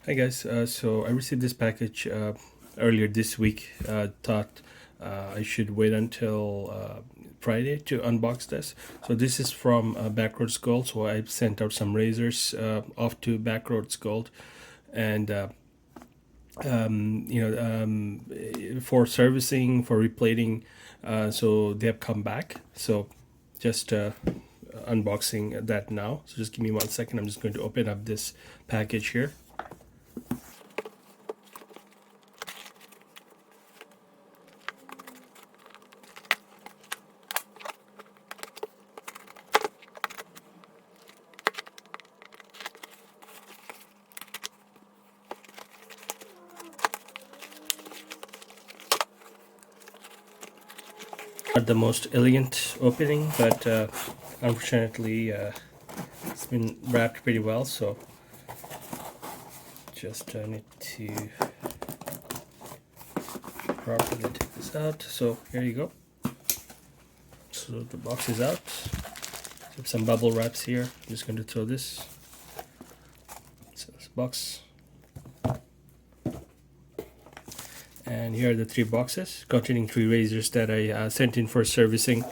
Hi guys, so I received this package earlier this week. Thought I should wait until Friday to unbox this. So this is from Backroads Gold. So I sent out some razors off to Backroads Gold, and for servicing, for replating. So they have come back. So just unboxing that now. So just give me 1 second. I'm just going to open up this package here. Not the most elegant opening, but unfortunately it's been wrapped pretty well, so just need to properly take this out. So here you go. So the box is out. Have some bubble wraps here. I'm just going to throw this. So this box. And here are the 3 boxes containing 3 razors that I sent in for servicing.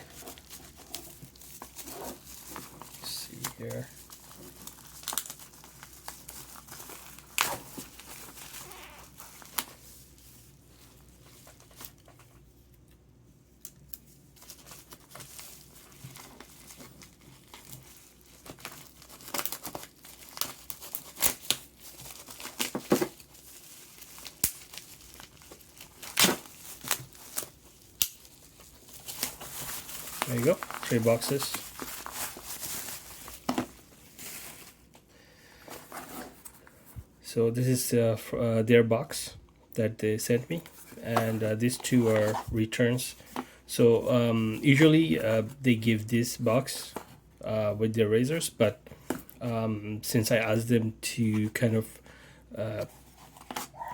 Let's see here. There you go, 3 boxes. So this is their box that they sent me, and these 2 are returns. So usually they give this box with their razors, but since I asked them to kind of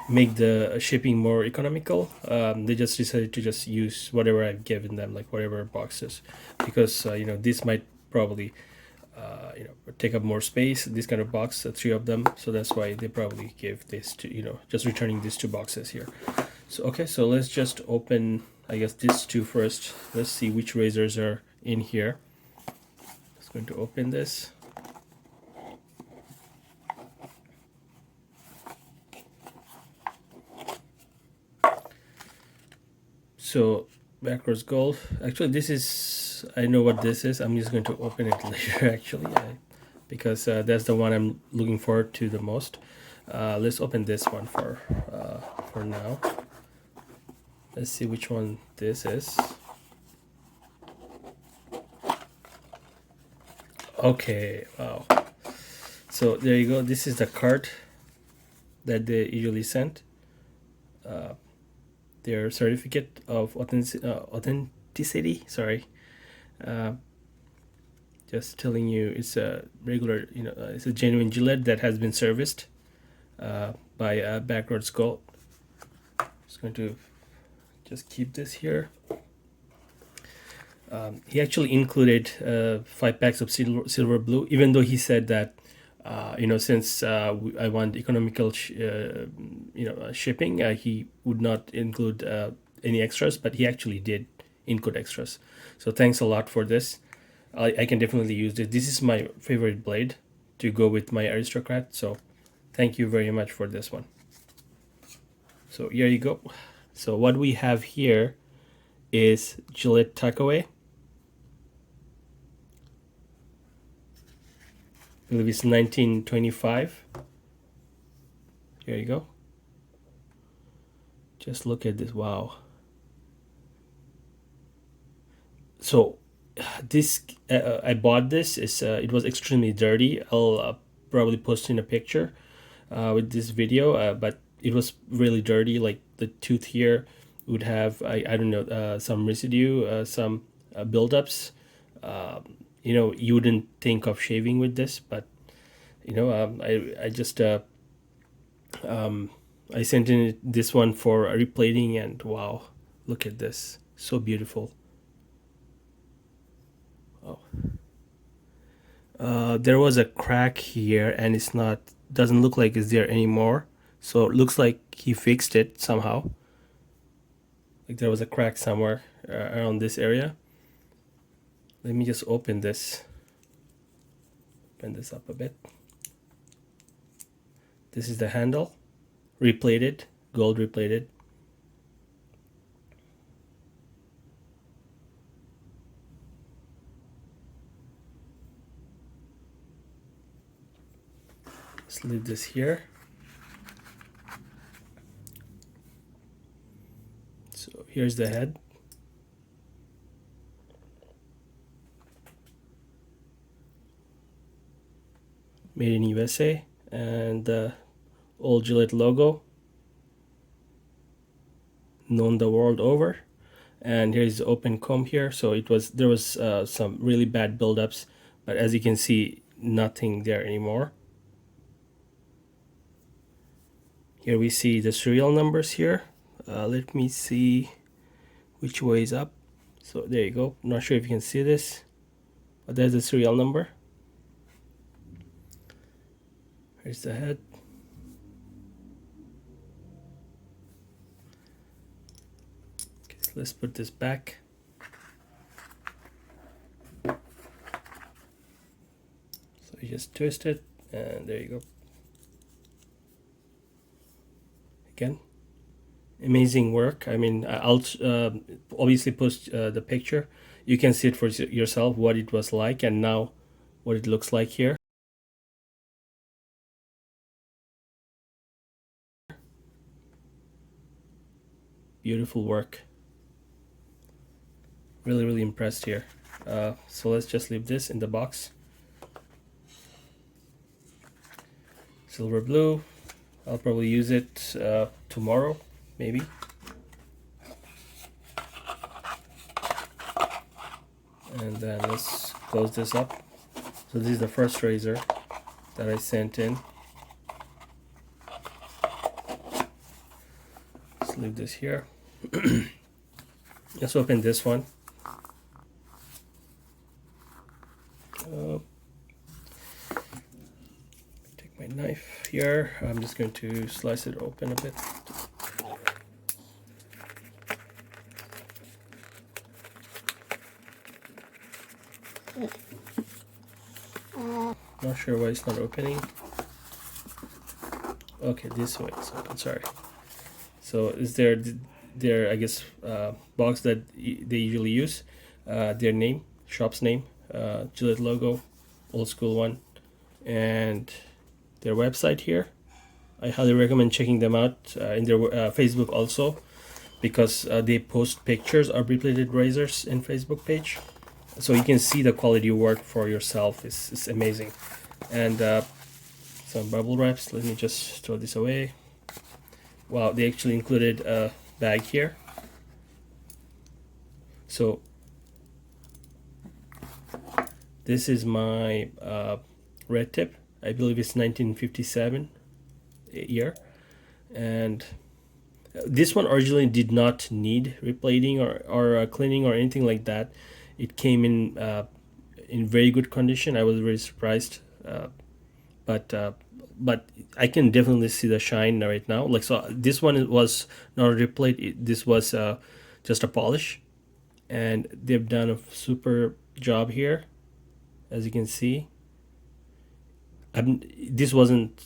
make the shipping more economical, they just decided to just use whatever I've given them, like whatever boxes, because this might probably take up more space, this kind of box, 3 of them, so that's why they probably give this to just returning these 2 boxes here. So okay, so let's just open, I guess, these 2 first. Let's see which razors are in here. Just going to open this. So Backroads Gold. Actually, this is, I know what this is. I'm just going to open it later actually, because that's the one I'm looking forward to the most. Let's open this one for now. Let's see which one this is. Okay, wow. So there you go. This is the card that they usually sent. Their certificate of authenticity. Sorry. Just telling you, it's a regular, it's a genuine Gillette that has been serviced by Backroads Gold. Just going to just keep this here. He actually included 5 packs of silver blue, even though he said that since I want economical shipping, he would not include any extras, but he actually did include extras. So thanks a lot for this. I can definitely use this. This is my favorite blade to go with my Aristocrat, so thank you very much for this one. So here you go. So what we have here is Gillette Tuckaway. I believe it's 1925. Here you go. Just look at this. Wow. So this I bought this. It was extremely dirty. I'll probably post in a picture with this video, but it was really dirty. Like the tooth here would have I don't know, some residue, some buildups. You wouldn't think of shaving with this, but I just I sent in this one for replating, and wow, look at this, so beautiful. Oh, there was a crack here, and it's not doesn't look like it's there anymore. So it looks like he fixed it somehow. Like there was a crack somewhere around this area. Let me just open this. Open this up a bit. This is the handle, replated, gold replated. Let's leave this here. So here's the head. Made in USA, and the old Gillette logo, known the world over. And here's the open comb here. So there was some really bad buildups, but as you can see, nothing there anymore. Here we see the serial numbers here. Let me see which way is up. So there you go. Not sure if you can see this, but there's the serial number. Here's the head. Okay, so let's put this back. So you just twist it, and there you go. Again, amazing work. I mean, I'll obviously post the picture. You can see it for yourself what it was like, and now what it looks like here. Beautiful work. Really impressed here. So let's just leave this in the box. Silver blue. I'll probably use it tomorrow, maybe. And then let's close this up. So this is the first razor that I sent in. Let's leave this here. Let's open this one. Take my knife here. I'm just going to slice it open a bit. Not sure why it's not opening. Okay, this way it's open. Sorry. So is there I guess box that they usually use, their name, shop's name, Gillette logo, old school one, and their website here. I highly recommend checking them out in their Facebook also, because they post pictures of replated razors in Facebook page, so you can see the quality work for yourself. It's amazing. And some bubble wraps. Let me just throw this away. Wow, they actually included a bag here. So this is my red tip. I believe it's 1957 year, and this one originally did not need replating or cleaning or anything like that. It came in very good condition. I was very surprised, but I can definitely see the shine right now. Like, so this one was not a replate. This was just a polish, and they've done a super job here, as you can see. This wasn't,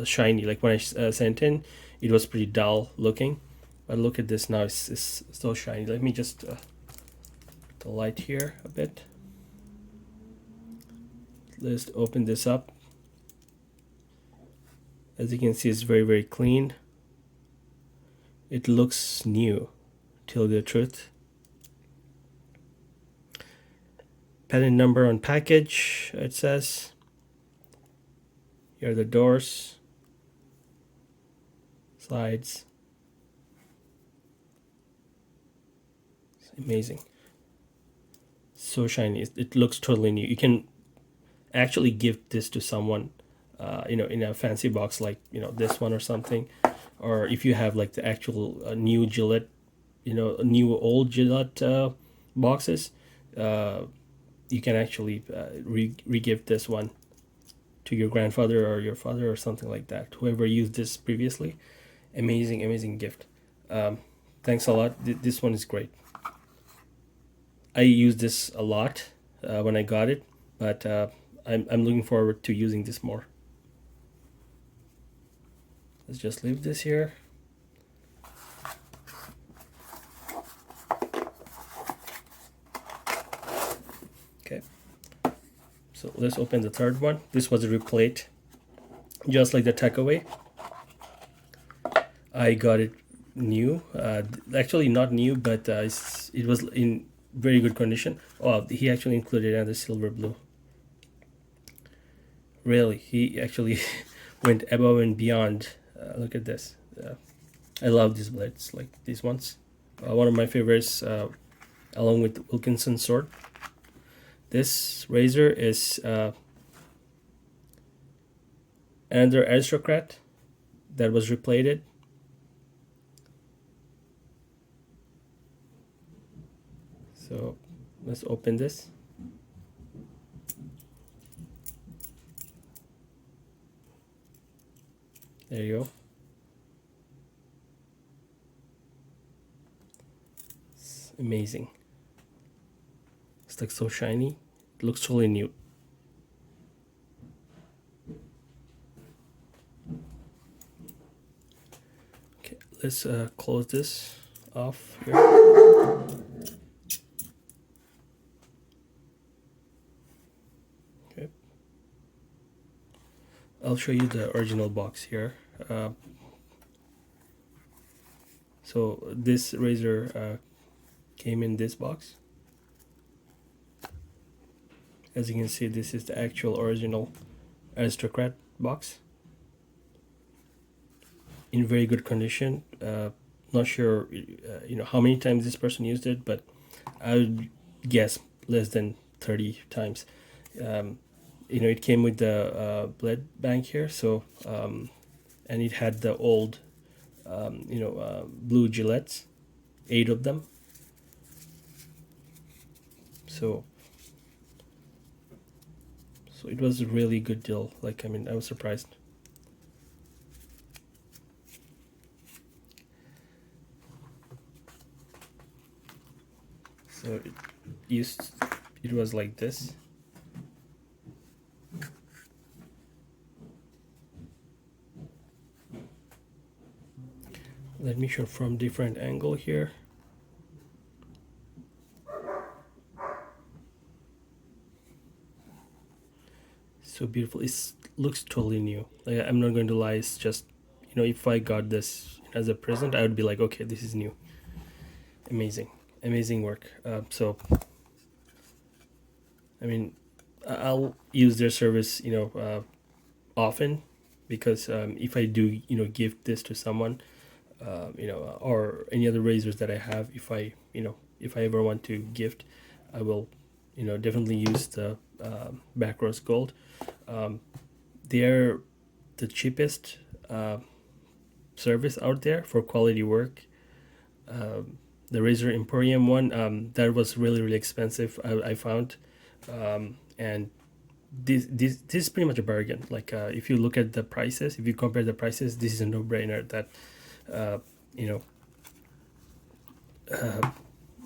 shiny. Like when I sent in, it was pretty dull looking, but look at this now. It's so shiny. Let me just put the light here a bit. Let's open this up. As you can see, it's very clean. It looks new, tell the truth. Patent number on package, it says. Here are the doors, sides. It's amazing. So shiny. It looks totally new. You can actually give this to someone, in a fancy box like this one or something, or if you have like the actual new Gillette, new old Gillette boxes, you can actually re-gift this one to your grandfather or your father or something like that, whoever used this previously. Amazing gift. Thanks a lot. This one is great. I use this a lot when I got it, but I'm looking forward to using this more. Let's just leave this here. Okay, so let's open the third one. This was a replate, just like the Tuckaway. I got it new, actually not new, but it was in very good condition. Oh, he actually included another silver blue. Really, he actually went above and beyond. Look at this. I love these blades, like these ones. One of my favorites, along with Wilkinson's sword. This razor is another Aristocrat that was replated. So let's open this. There you go. It's amazing. It's like so shiny. It looks totally new. Okay, let's close this off here. Okay. I'll show you the original box here. So this razor came in this box. As you can see, this is the actual original Aristocrat box. In very good condition. Not sure how many times this person used it, but I would guess less than 30 times. It came with the blade bank here, so and it had the old blue Gillettes, 8 of them. So it was a really good deal. Like, I mean, I was surprised. So it was like this. Let me show from different angle here. So beautiful. It looks totally new. Like, I'm not going to lie, it's just, if I got this as a present, I would be like, okay, this is new. Amazing work. So I mean, I'll use their service often, because if I do gift this to someone, or any other razors that I have, if I ever want to gift, I will definitely use the back rose gold. They're the cheapest service out there for quality work. The Razor Emporium one, that was really expensive, I found, and this is pretty much a bargain. Like, if you look at the prices, if you compare the prices, this is a no-brainer that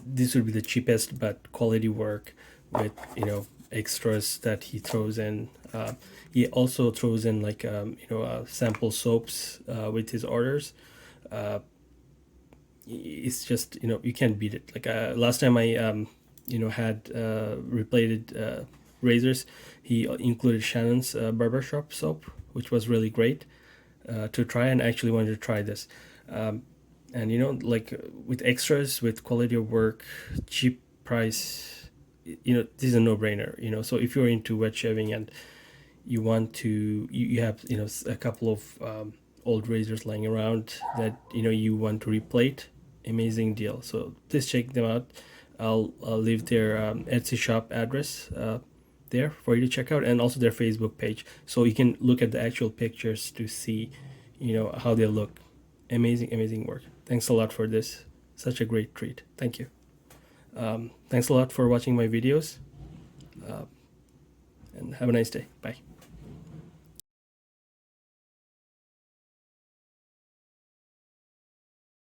this would be the cheapest but quality work with extras that he throws in. He also throws in like sample soaps with his orders. It's just you can't beat it. Like, last time I had replated razors, he included Shannon's barbershop soap, which was really great to try, and I actually wanted to try this. And like, with extras, with quality of work, cheap price, this is a no-brainer. So if you're into wet shaving and you want to, you have a couple of old razors lying around that you want to replate, amazing deal. So please check them out. I'll leave their Etsy shop address there for you to check out, and also their Facebook page, so you can look at the actual pictures to see how they look. Amazing work. Thanks a lot for this. Such a great treat. Thank you. Thanks a lot for watching my videos, and have a nice day. Bye.